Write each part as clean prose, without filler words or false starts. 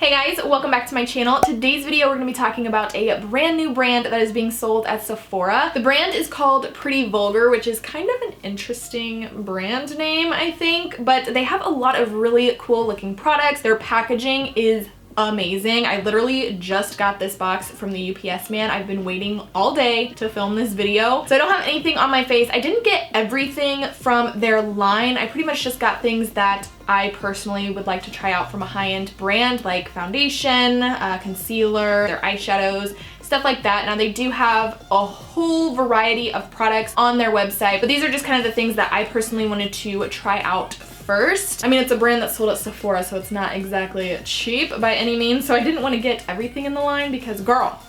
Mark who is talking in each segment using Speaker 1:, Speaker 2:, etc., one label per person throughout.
Speaker 1: Hey guys, welcome back to my channel. Today's video we're going to be talking about a brand new brand that is being sold at Sephora. The brand is called Pretty Vulgar, which is kind of an interesting brand name, I think, but they have a lot of really cool looking products. Their packaging is amazing. I literally just got this box from the UPS man. I've been waiting all day to film this video. So I don't have anything on my face. I didn't get everything from their line. I pretty much just got things that I personally would like to try out from a high-end brand, like foundation, concealer, their eyeshadows, stuff like that. Now they do have a whole variety of products on their website, but these are just kind of the things that I personally wanted to try out first. I mean, it's a brand that's sold at Sephora, so it's not exactly cheap by any means, so I didn't want to get everything in the line because, girl,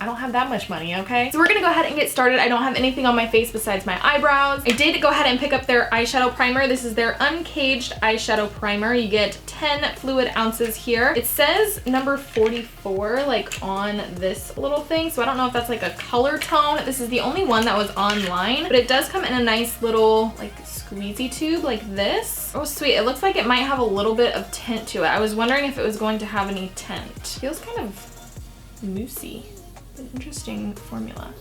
Speaker 1: I don't have that much money, okay? So we're gonna go ahead and get started. I don't have anything on my face besides my eyebrows. I did go ahead and pick up their eyeshadow primer. This is their Uncaged eyeshadow primer. You get 10 fluid ounces here. It says number 44 like on this little thing, so I don't know if that's like a color tone. This is the only one that was online, but it does come in a nice little like squeezy tube like this. Oh sweet, it looks like it might have a little bit of tint to it. I was wondering if it was going to have any tint. Feels kind of moussey. An interesting formula.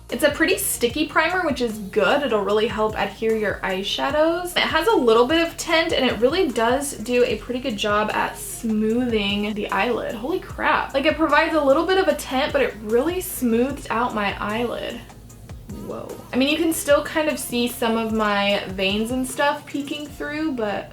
Speaker 1: It's a pretty sticky primer, which is good. It'll really help adhere your eyeshadows. It has a little bit of tint and it really does do a pretty good job at smoothing the eyelid. Holy crap. Like, it provides a little bit of a tint, but it really smooths out my eyelid. Whoa. I mean, you can still kind of see some of my veins and stuff peeking through, but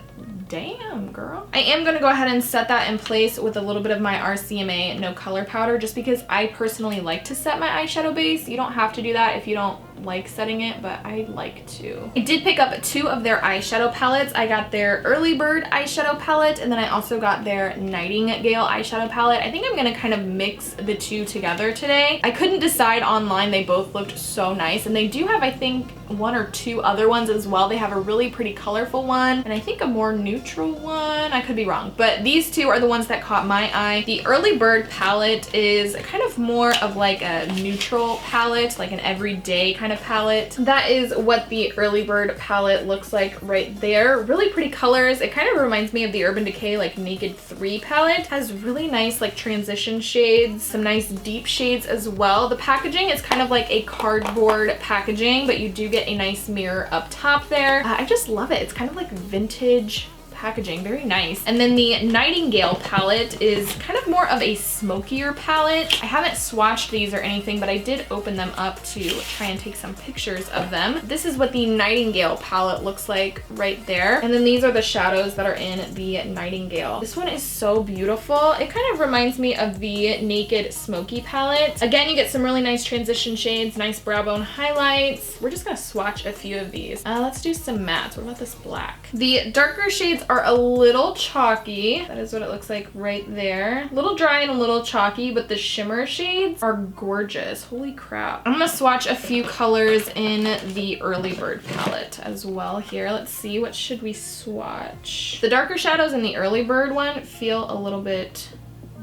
Speaker 1: damn, girl. I am gonna go ahead and set that in place with a little bit of my RCMA No Color Powder, just because I personally like to set my eyeshadow base. You don't have to do that if you don't like setting it, but I like to. I did pick up 2 of their eyeshadow palettes. I got their Early Bird eyeshadow palette, and then I also got their Nightingale eyeshadow palette. I think I'm gonna kind of mix the 2 together today. I couldn't decide online. They both looked so nice, and they do have, I think, 1 or 2 other ones as well. They have a really pretty colorful one, and I think a more neutral one. I could be wrong, but these 2 are the ones that caught my eye. The Early Bird palette is kind of more of like a neutral palette, like an everyday kind of palette. That is what the Early Bird palette looks like right there. Really pretty colors. It kind of reminds me of the Urban Decay like Naked 3 palette. Has really nice like transition shades, some nice deep shades as well. The packaging is kind of like a cardboard packaging, but you do get a nice mirror up top there. I just love it. It's kind of like vintage packaging, very nice. And then the Nightingale palette is kind of more of a smokier palette. I haven't swatched these or anything, but I did open them up to try and take some pictures of them. This is what the Nightingale palette looks like right there. And then these are the shadows that are in the Nightingale. This one is so beautiful. It kind of reminds me of the Naked Smoky palette. Again, you get some really nice transition shades, nice brow bone highlights. We're just gonna swatch a few of these. Let's do some mattes. What about this black? The darker shades are a little chalky. That is what it looks like right there. A little dry and a little chalky, but the shimmer shades are gorgeous. Holy crap. I'm gonna swatch a few colors in the Early Bird palette as well here. Let's see, what should we swatch? The darker shadows in the Early Bird one feel a little bit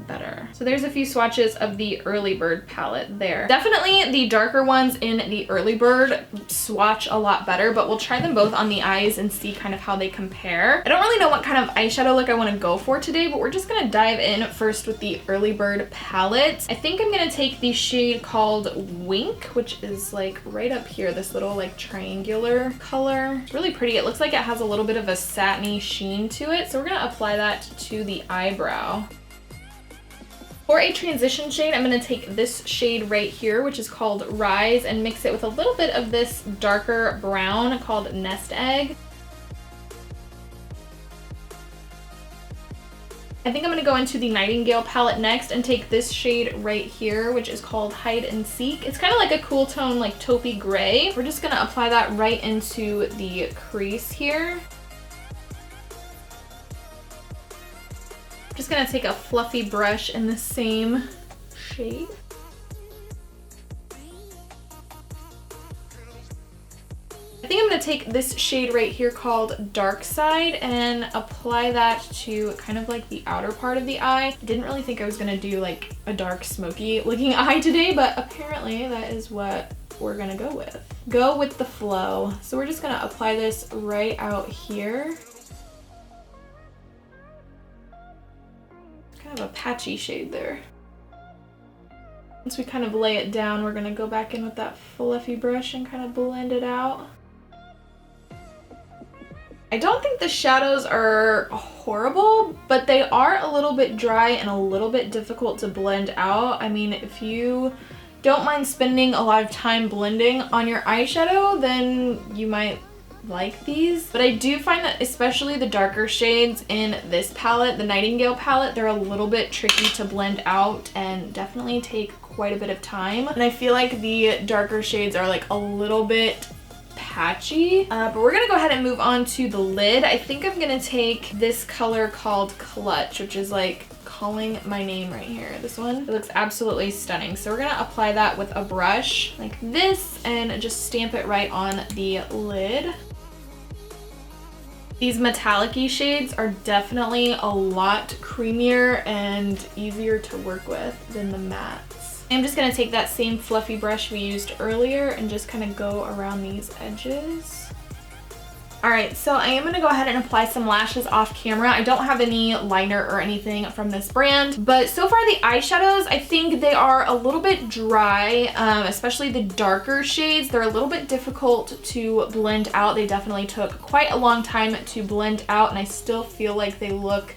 Speaker 1: better. So there's a few swatches of the Early Bird palette there. Definitely the darker ones in the Early Bird swatch a lot better, but we'll try them both on the eyes and see kind of how they compare. I don't really know what kind of eyeshadow look I want to go for today, but we're just gonna dive in first with the Early Bird palette. I think I'm gonna take the shade called Wink, which is like right up here, this little like triangular color. It's really pretty. It looks like it has a little bit of a satiny sheen to it, so we're gonna apply that to the eyebrow. For a transition shade, I'm going to take this shade right here, which is called Rise, and mix it with a little bit of this darker brown called Nest Egg. I think I'm going to go into the Nightingale palette next and take this shade right here, which is called Hide and Seek. It's kind of like a cool tone, like taupey gray. We're just going to apply that right into the crease here. Just gonna take a fluffy brush in the same shade. I think I'm gonna take this shade right here called Dark Side and apply that to kind of like the outer part of the eye. I didn't really think I was gonna do like a dark smoky looking eye today, but apparently that is what we're gonna go with. Go with the flow. So we're just gonna apply this right out here. kind of a patchy shade there. Once we kind of lay it down, we're gonna go back in with that fluffy brush and kind of blend it out. I don't think the shadows are horrible, but they are a little bit dry and a little bit difficult to blend out. I mean, if you don't mind spending a lot of time blending on your eyeshadow, then you might like these. But I do find that especially the darker shades in this palette, the Nightingale palette, they're a little bit tricky to blend out and definitely take quite a bit of time. And I feel like the darker shades are like a little bit patchy, but we're gonna go ahead and move on to the lid. I think I'm gonna take this color called Clutch, which is like calling my name right here. This one, it looks absolutely stunning. So we're gonna apply that with a brush like this and just stamp it right on the lid. These metallic-y shades are definitely a lot creamier and easier to work with than the mattes. I'm just gonna take that same fluffy brush we used earlier and just kind of go around these edges. All right, so I am gonna go ahead and apply some lashes off camera. I don't have any liner or anything from this brand, but so far the eyeshadows, I think they are a little bit dry, especially the darker shades. They're a little bit difficult to blend out. They definitely took quite a long time to blend out, and I still feel like they look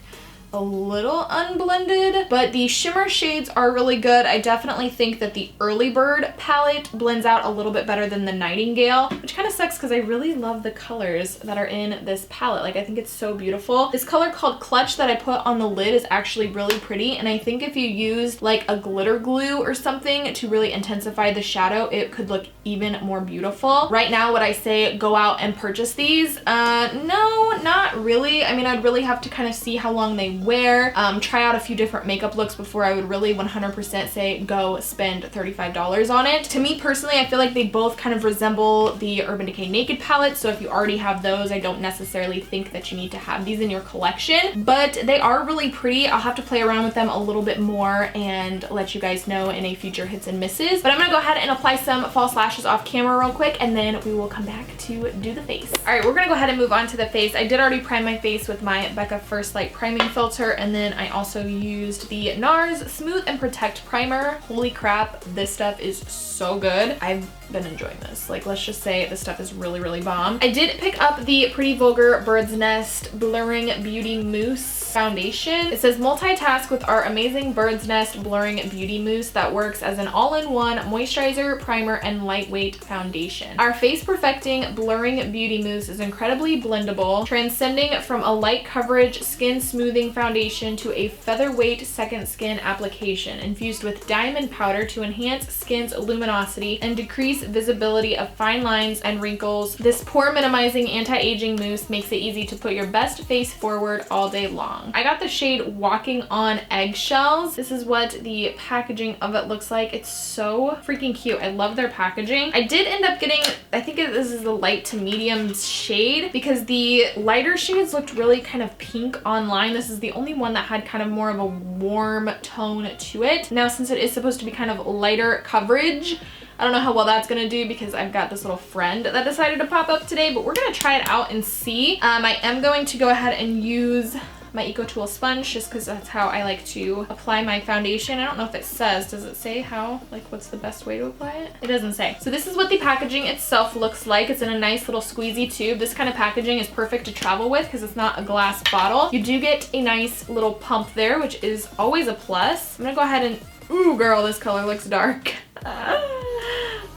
Speaker 1: a little unblended, but the shimmer shades are really good. I definitely think that the Early Bird palette blends out a little bit better than the Nightingale, which kind of sucks because I really love the colors that are in this palette. Like, I think it's so beautiful. This color called Clutch that I put on the lid is actually really pretty, and I think if you used like a glitter glue or something to really intensify the shadow, it could look even more beautiful. Right now, would I say go out and purchase these? No, not really. I mean, I'd really have to kind of see how long they wear, try out a few different makeup looks before I would really 100% say go spend $35 on it. To me personally, I feel like they both kind of resemble the Urban Decay Naked palette, so if you already have those, I don't necessarily think that you need to have these in your collection, but they are really pretty. I'll have to play around with them a little bit more and let you guys know in a future hits and misses, but I'm gonna go ahead and apply some false lashes off camera real quick, and then we will come back to do the face. All right, we're gonna go ahead and move on to the face. I did already prime my face with my Becca First Light priming filter, and then I also used the NARS Smooth and Protect Primer. Holy crap, this stuff is so good. I've been enjoying this. Like, let's just say this stuff is really, really bomb. I did pick up the Pretty Vulgar Bird's Nest Blurring Beauty Mousse foundation. It says multitask with our amazing Bird's Nest Blurring Beauty Mousse that works as an all-in-one moisturizer, primer, and lightweight foundation. Our face perfecting blurring beauty mousse is incredibly blendable, transcending from a light coverage skin smoothing foundation to a featherweight second skin application infused with diamond powder to enhance skin's luminosity and decrease visibility of fine lines and wrinkles. This pore minimizing anti-aging mousse makes it easy to put your best face forward all day long. I got the shade Walking on Eggshells. This is what the packaging of it looks like. It's so freaking cute. I love their packaging. I did end up getting, I think this is the light to medium shade because the lighter shades looked really kind of pink online. This is the only one that had kind of more of a warm tone to it. Now, since it is supposed to be kind of lighter coverage, I don't know how well that's gonna do because I've got this little friend that decided to pop up today, but we're gonna try it out and see. I am going to go ahead and use my Eco Tool sponge just because that's how I like to apply my foundation. I don't know if it says, does it say how, like what's the best way to apply it? It doesn't say. So this is what the packaging itself looks like. It's in a nice little squeezy tube. This kind of packaging is perfect to travel with because it's not a glass bottle. You do get a nice little pump there, which is always a plus. I'm gonna go ahead and, ooh girl, this color looks dark.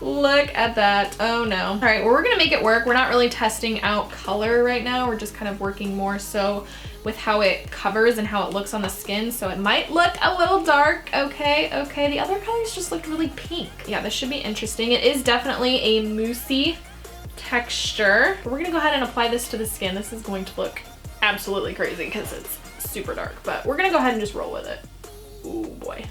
Speaker 1: Look at that. Oh no. All right, well, we're gonna make it work. We're not really testing out color right now. We're just kind of working more so with how it covers and how it looks on the skin. So it might look a little dark. Okay. The other colors just looked really pink. Yeah, this should be interesting. It is definitely a moussey texture. We're gonna go ahead and apply this to the skin. This is going to look absolutely crazy because it's super dark, but we're gonna go ahead and just roll with it. Ooh boy.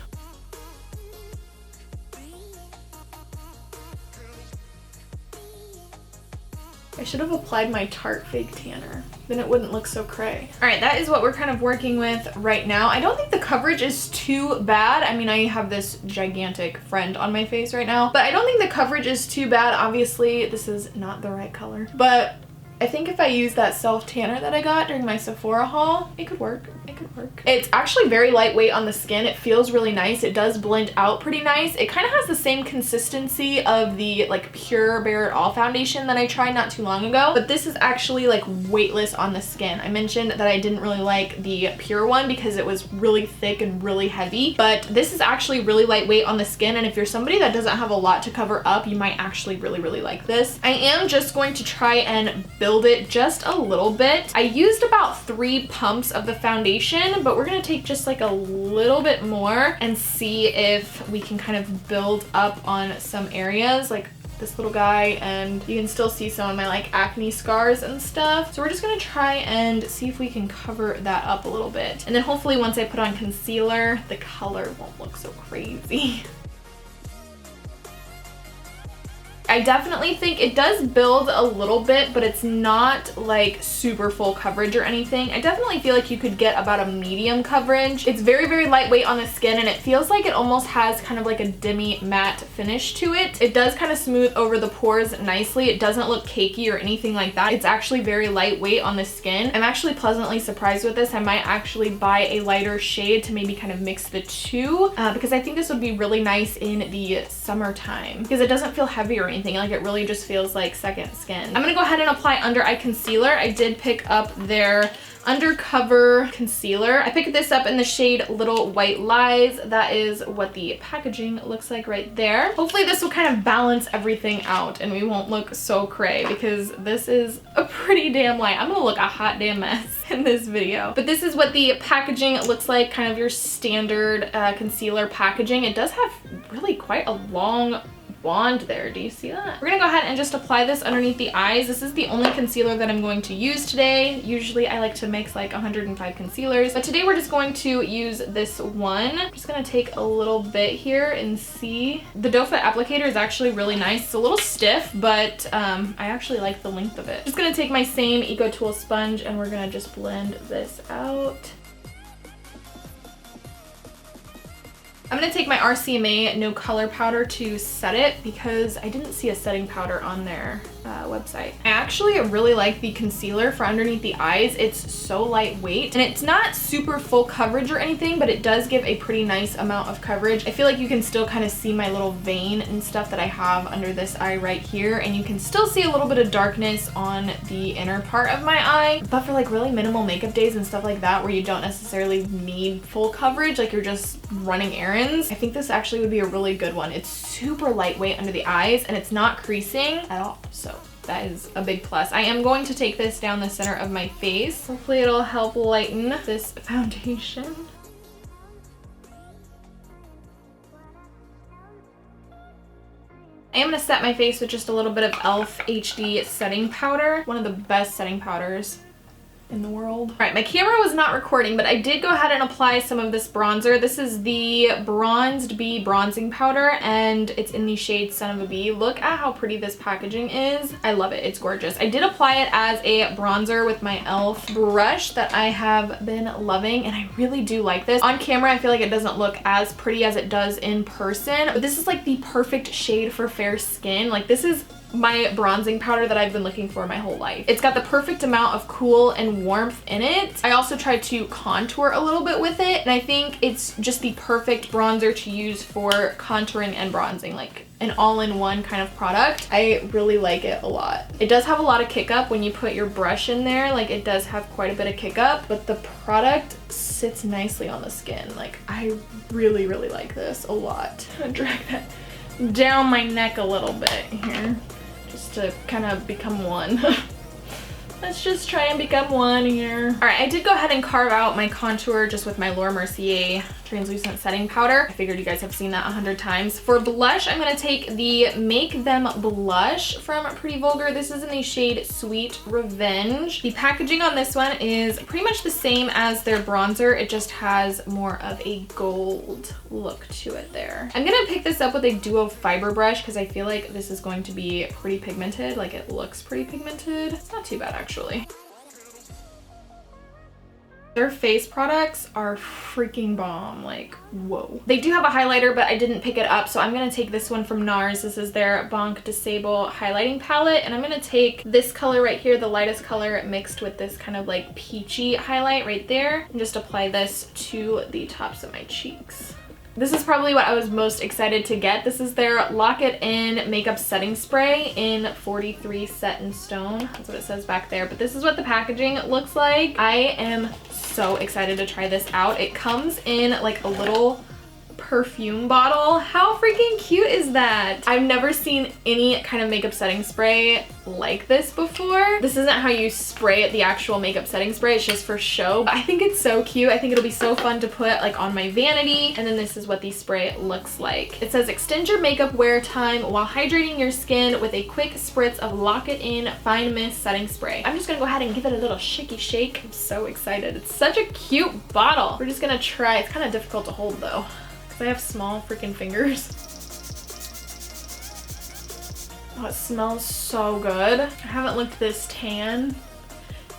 Speaker 1: I should have applied my Tarte Fake Tanner. Then it wouldn't look so cray. All right, that is what we're kind of working with right now. I don't think the coverage is too bad. I mean, I have this gigantic friend on my face right now, but I don't think the coverage is too bad. Obviously, this is not the right color, but I think if I use that self tanner that I got during my Sephora haul, it could work. It make it work. It's actually very lightweight on the skin. It feels really nice. It does blend out pretty nice. It kind of has the same consistency of the like Pure Bare It All foundation that I tried not too long ago, but this is actually like weightless on the skin. I mentioned that I didn't really like the Pure one because it was really thick and really heavy, but this is actually really lightweight on the skin, and if you're somebody that doesn't have a lot to cover up, you might actually really like this. I am just going to try and build it just a little bit. I used about 3 pumps of the foundation, but we're gonna take just like a little bit more and see if we can kind of build up on some areas like this little guy, and you can still see some of my like acne scars and stuff. So we're just gonna try and see if we can cover that up a little bit. And then hopefully once I put on concealer, the color won't look so crazy. I definitely think it does build a little bit, but it's not like super full coverage or anything. I definitely feel like you could get about a medium coverage. It's very lightweight on the skin, and it feels like it almost has kind of like a demi matte finish to it. It does kind of smooth over the pores nicely. It doesn't look cakey or anything like that. It's actually very lightweight on the skin. I'm actually pleasantly surprised with this. I might actually buy a lighter shade to maybe kind of mix the two because I think this would be really nice in the summertime because it doesn't feel heavy or anything. Like it really just feels like second skin. I'm gonna go ahead and apply under eye concealer. I did pick up their Undercover Concealer. I picked this up in the shade Little White Lies. That is what the packaging looks like right there. Hopefully this will kind of balance everything out and we won't look so cray because this is a pretty damn light. I'm gonna look a hot damn mess in this video. But this is what the packaging looks like, kind of your standard concealer packaging. It does have really quite a long wand there. Do you see that? We're gonna go ahead and just apply this underneath the eyes. This is the only concealer that I'm going to use today. Usually I like to mix like 105 concealers, but today we're just going to use this one. I'm just gonna take a little bit here and see. The doe foot applicator is actually really nice. It's a little stiff, but I actually like the length of it. Just gonna take my same Eco Tool sponge and we're gonna just blend this out. I'm gonna take my RCMA No Color Powder to set it because I didn't see a setting powder on their website. I actually really like the concealer for underneath the eyes. It's so lightweight and it's not super full coverage or anything, but it does give a pretty nice amount of coverage. I feel like you can still kind of see my little vein and stuff that I have under this eye right here, and you can still see a little bit of darkness on the inner part of my eye. But for like really minimal makeup days and stuff like that where you don't necessarily need full coverage, like you're just running errands, I think this actually would be a really good one. It's super lightweight under the eyes and it's not creasing at all, so that is a big plus. I am going to take this down the center of my face. Hopefully it'll help lighten this foundation. I am going to set my face with just a little bit of e.l.f. HD setting powder, one of the best setting powders in the world. All right, my camera was not recording, but I did go ahead and apply some of this bronzer. This is the Bronzed Bee bronzing powder, and it's in the shade Son of a Bee. Look at how pretty this packaging is. I love it. It's gorgeous. I did apply it as a bronzer with my e.l.f. brush that I have been loving, and I really do like this. On camera, I feel like it doesn't look as pretty as it does in person, but this is like the perfect shade for fair skin. Like this is my bronzing powder that I've been looking for my whole life. It's got the perfect amount of cool and warmth in it. I also tried to contour a little bit with it, and I think it's just the perfect bronzer to use for contouring and bronzing, like an all-in-one kind of product. I really like it a lot. It does have a lot of kick up when you put your brush in there. Like it does have quite a bit of kick up, but the product sits nicely on the skin. Like I really like this a lot. I'm gonna drag that down my neck a little bit here, just to kind of become one. Let's just try and become one here. All right, I did go ahead and carve out my contour just with my Laura Mercier translucent setting powder. I figured you guys have seen that 100 times. For blush, I'm gonna take the Make Them blush from Pretty Vulgar. This is in the shade Sweet Revenge. The packaging on this one is pretty much the same as their bronzer. It just has more of a gold look to it there. I'm gonna pick this up with a duo fiber brush because I feel like this is going to be pretty pigmented. Like it looks pretty pigmented. It's not too bad actually. Their face products are freaking bomb, like, whoa. They do have a highlighter, but I didn't pick it up, so I'm gonna take this one from NARS. This is their Bonk Disable highlighting palette, and I'm gonna take this color right here, the lightest color, mixed with this kind of like peachy highlight right there, and just apply this to the tops of my cheeks. This is probably what I was most excited to get. This is their Lock It In Makeup Setting Spray in 43 Set in Stone. That's what it says back there, but this is what the packaging looks like. I am so excited to try this out. It comes in like a little perfume bottle. How freaking cute is that? I've never seen any kind of makeup setting spray like this before. This isn't how you spray it, the actual makeup setting spray. It's just for show. But I think it's so cute. I think it'll be so fun to put like on my vanity. And then this is what the spray looks like. It says extend your makeup wear time while hydrating your skin with a quick spritz of Lock It In Fine Mist Setting Spray. I'm just gonna go ahead and give it a little shaky shake. I'm so excited. It's such a cute bottle. We're just gonna try. It's kind of difficult to hold though, I have small freaking fingers. Oh, it smells so good. I haven't looked this tan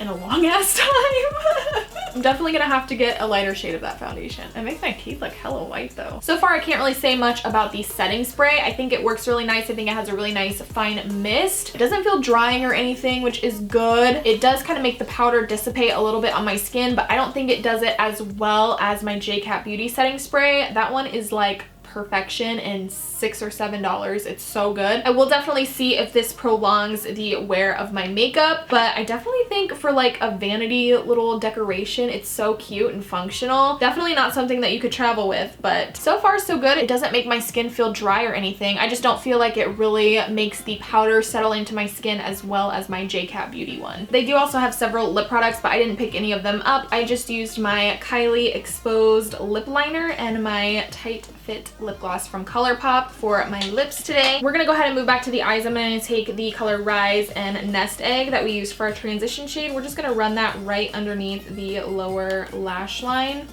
Speaker 1: in a long ass time. I'm definitely gonna have to get a lighter shade of that foundation. It makes my teeth like hella white though. So far I can't really say much about the setting spray. I think it works really nice. I think it has a really nice fine mist. It doesn't feel drying or anything, which is good. It does kind of make the powder dissipate a little bit on my skin, but I don't think it does it as well as my JCat Beauty setting spray. That one is like perfection and $6 or $7. It's so good. I will definitely see if this prolongs the wear of my makeup, but I definitely think for like a vanity little decoration, it's so cute and functional. Definitely not something that you could travel with, but so far so good. It doesn't make my skin feel dry or anything. I just don't feel like it really makes the powder settle into my skin as well as my JCat Beauty one. They do also have several lip products, but I didn't pick any of them up. I just used my Kylie Exposed lip liner and my Tight Fit lip gloss from ColourPop for my lips today. We're gonna go ahead and move back to the eyes. I'm gonna take the color Rise and Nest Egg that we used for our transition shade. We're just gonna run that right underneath the lower lash line.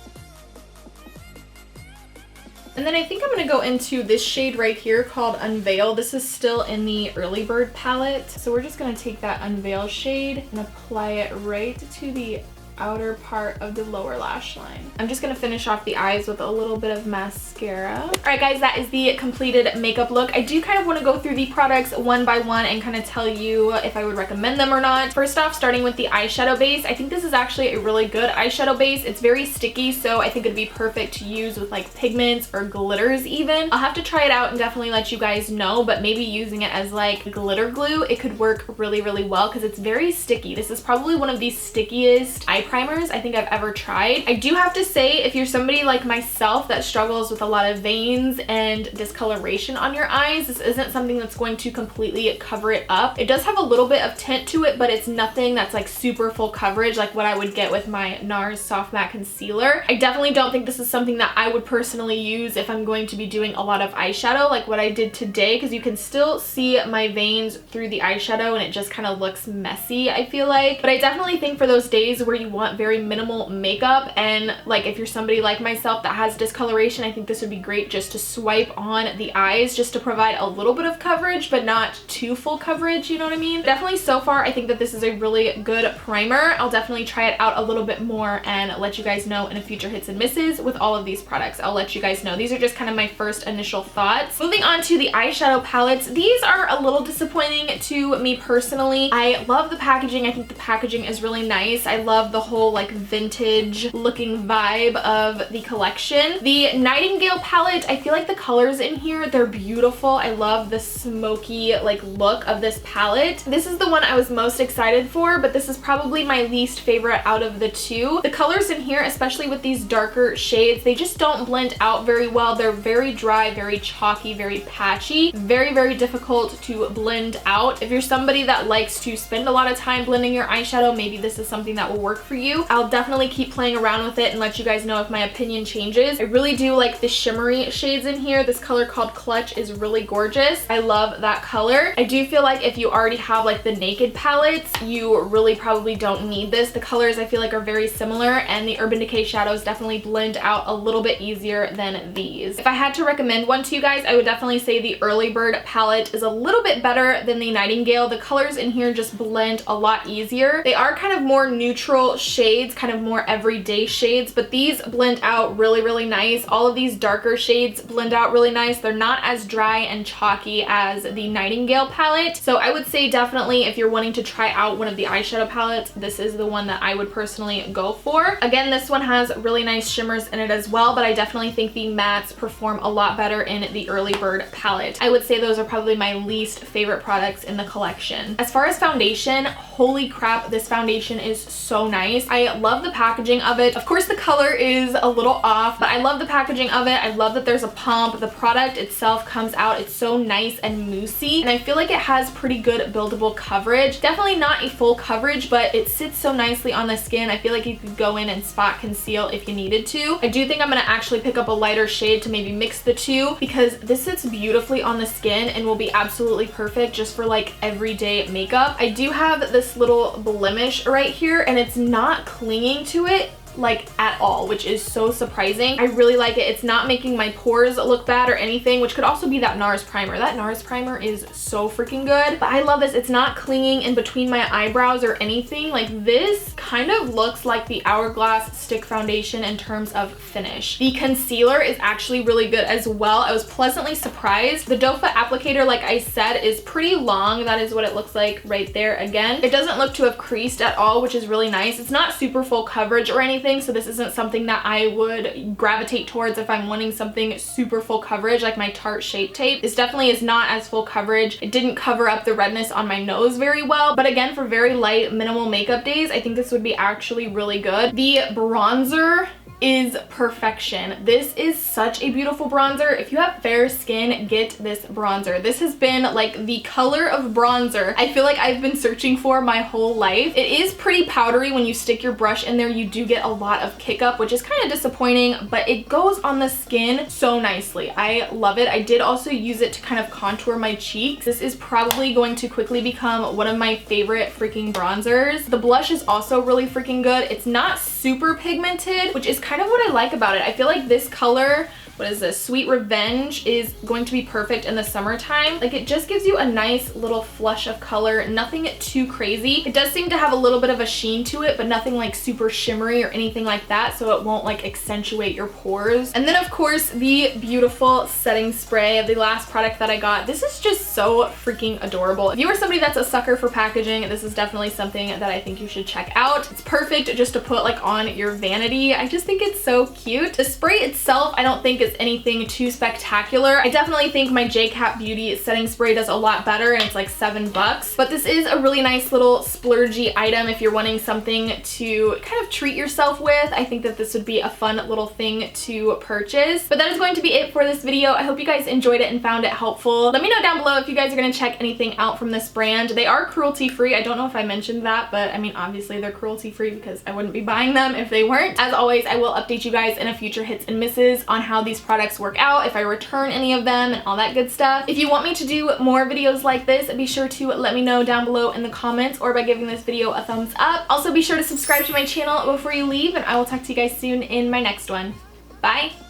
Speaker 1: And then I think I'm gonna go into this shade right here called Unveil. This is still in the Early Bird palette. So we're just gonna take that Unveil shade and apply it right to the outer part of the lower lash line. I'm just gonna finish off the eyes with a little bit of mascara. All right guys, that is the completed makeup look. I do kind of want to go through the products one by one and kind of tell you if I would recommend them or not. First off, starting with the eyeshadow base, I think this is actually a really good eyeshadow base. It's very sticky, so I think it'd be perfect to use with like pigments or glitters even. I'll have to try it out and definitely let you guys know, but maybe using it as like glitter glue, it could work really, really well because it's very sticky. This is probably one of the stickiest eye primers I think I've ever tried. I do have to say, if you're somebody like myself that struggles with a lot of veins and discoloration on your eyes, this isn't something that's going to completely cover it up. It does have a little bit of tint to it, but it's nothing that's like super full coverage like what I would get with my NARS Soft Matte Concealer. I definitely don't think this is something that I would personally use if I'm going to be doing a lot of eyeshadow like what I did today, because you can still see my veins through the eyeshadow and it just kind of looks messy, I feel like. But I definitely think for those days where you want very minimal makeup, and like if you're somebody like myself that has discoloration, I think this would be great just to swipe on the eyes just to provide a little bit of coverage but not too full coverage, you know what I mean? Definitely so far I think that this is a really good primer. I'll definitely try it out a little bit more and let you guys know in a future hits and misses with all of these products. I'll let you guys know. These are just kind of my first initial thoughts. Moving on to the eyeshadow palettes, these are a little disappointing to me personally. I love the packaging. I think the packaging is really nice. I love the whole like vintage looking vibe of the collection. The Nightingale palette, I feel like the colors in here, they're beautiful. I love the smoky like look of this palette. This is the one I was most excited for, but this is probably my least favorite out of the two. The colors in here, especially with these darker shades, they just don't blend out very well. They're very dry, very chalky, very patchy, very, very difficult to blend out. If you're somebody that likes to spend a lot of time blending your eyeshadow, maybe this is something that will work for you. I'll definitely keep playing around with it and let you guys know if my opinion changes. I really do like the shimmery shades in here. This color called Clutch is really gorgeous. I love that color. I do feel like if you already have like the Naked palettes, you really probably don't need this. The colors I feel like are very similar, and the Urban Decay shadows definitely blend out a little bit easier than these. If I had to recommend one to you guys, I would definitely say the Early Bird palette is a little bit better than the Nightingale. The colors in here just blend a lot easier. They are kind of more neutral shades, kind of more everyday shades, but these blend out really, really nice. All of these darker shades blend out really nice. They're not as dry and chalky as the Nightingale palette. So I would say definitely if you're wanting to try out one of the eyeshadow palettes, this is the one that I would personally go for. Again, this one has really nice shimmers in it as well, but I definitely think the mattes perform a lot better in the Early Bird palette. I would say those are probably my least favorite products in the collection. As far as foundation, holy crap, this foundation is so nice. I love the packaging of it. Of course, the color is a little off, but I love the packaging of it. I love that there's a pump. The product itself comes out. It's so nice and moussey, and I feel like it has pretty good buildable coverage. Definitely not a full coverage, but it sits so nicely on the skin. I feel like you could go in and spot conceal if you needed to. I do think I'm gonna actually pick up a lighter shade to maybe mix the two, because this sits beautifully on the skin and will be absolutely perfect just for like everyday makeup. I do have this little blemish right here, and it's not clinging to it like at all, which is so surprising. I really like it. It's not making my pores look bad or anything, which could also be that NARS primer. That NARS primer is so freaking good, but I love this. It's not clinging in between my eyebrows or anything. Like, this kind of looks like the Hourglass stick foundation in terms of finish. The concealer is actually really good as well. I was pleasantly surprised. The doe foot applicator, like I said, is pretty long. That is what it looks like right there. Again, it doesn't look to have creased at all, which is really nice. It's not super full coverage or anything, so this isn't something that I would gravitate towards if I'm wanting something super full coverage like my Tarte Shape Tape. This definitely is not as full coverage. It didn't cover up the redness on my nose very well, but again, for very light, minimal makeup days, I think this would be actually really good. The bronzer is perfection. This is such a beautiful bronzer. If you have fair skin, get this bronzer. This has been like the color of bronzer I feel like I've been searching for my whole life. It is pretty powdery. When you stick your brush in there, you do get a lot of kick up, which is kind of disappointing, but it goes on the skin so nicely. I love it. I did also use it to kind of contour my cheeks. This is probably going to quickly become one of my favorite freaking bronzers. The blush is also really freaking good. It's not super pigmented, which is kind of what I like about it. I feel like this color, what is this, Sweet Revenge, is going to be perfect in the summertime. Like, it just gives you a nice little flush of color, nothing too crazy. It does seem to have a little bit of a sheen to it, but nothing like super shimmery or anything like that, so it won't like accentuate your pores. And then of course, the beautiful setting spray, the last product that I got. This is just so freaking adorable. If you are somebody that's a sucker for packaging, this is definitely something that I think you should check out. It's perfect just to put like on your vanity. I just think it's so cute. The spray itself, I don't think is anything too spectacular. I definitely think my JCat Beauty setting spray does a lot better, and it's like $7, but this is a really nice little splurgy item if you're wanting something to kind of treat yourself with. I think that this would be a fun little thing to purchase. But that is going to be it for this video. I hope you guys enjoyed it and found it helpful. Let me know down below if you guys are going to check anything out from this brand. They are cruelty free. I don't know if I mentioned that, but I mean, obviously they're cruelty free because I wouldn't be buying them if they weren't. As always, I will update you guys in a future hits and misses on how these products work out, if I return any of them and all that good stuff. If you want me to do more videos like this, be sure to let me know down below in the comments or by giving this video a thumbs up. Also, be sure to subscribe to my channel before you leave, and I will talk to you guys soon in my next one. Bye!